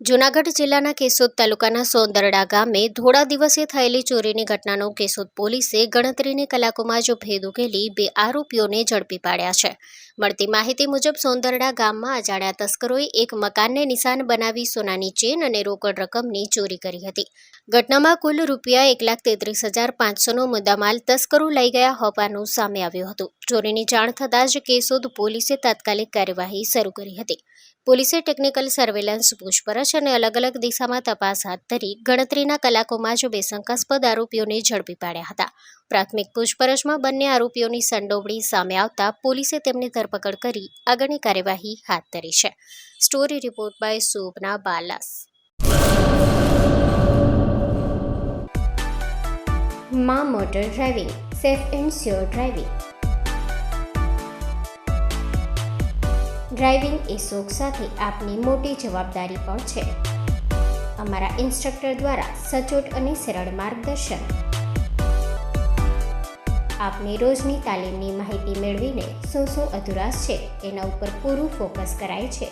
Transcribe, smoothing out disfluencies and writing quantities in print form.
જૂનાગઢ જિલ્લાના કેશોદ તાલુકાના સોંદરડા ગામે ધોળા દિવસે થયેલી ચોરીની ઘટનાનો કેશોદ પોલીસે ગણતરીની કલાકોમાં જ ભેદ ઉકેલી 2 આરોપીઓને ઝડપી પાડ્યા છે. મળતી માહિતી મુજબ સોંદરડા ગામમાં અજાણ્યા તસ્કરોએ એક મકાનને નિશાન બનાવી સોનાની ચેન અને રોકડ રકમની ચોરી કરી હતી. ઘટનામાં કુલ રૂપિયા 1,33,500નો મુદ્દામાલ તસ્કરો લઈ ગયા હોવાનું સામે આવ્યું હતું. ચોરીની જાણ થતાં જ કેશોદ પોલીસે તાત્કાલિક કાર્યવાહી શરૂ કરી હતી. પોલીસે ટેકનિકલ સર્વેલન્સ, પૂછપરછ અને અલગ-અલગ દિશામાં તપાસ હાથ ધરી ગણતરીના કલાકોમાં જ 2 શંકાસ્પદ આરોપીઓને ઝડપી પાડ્યા હતા. પ્રાથમિક પૂછપરછમાં બંને આરોપીઓની સંડોવણી સામે આવતા પોલીસે તેમની ધરપકડ કરી આગળની કાર્યવાહી હાથ ધરી છે. Story report by Shobhana Balas. માં motor driving, safe and sure driving. Driving એ શોખ સાથે આપની મોટી જવાબદારી પણ છે. અમારા ઇન્સ્ટ્રક્ટર દ્વારા સચોટ અને સરળ માર્ગદર્શન. આપની રોજની તાલીમની માહિતી મેળવીને શું અધુરાશ છે એના ઉપર પૂરું ફોકસ કરાય છે.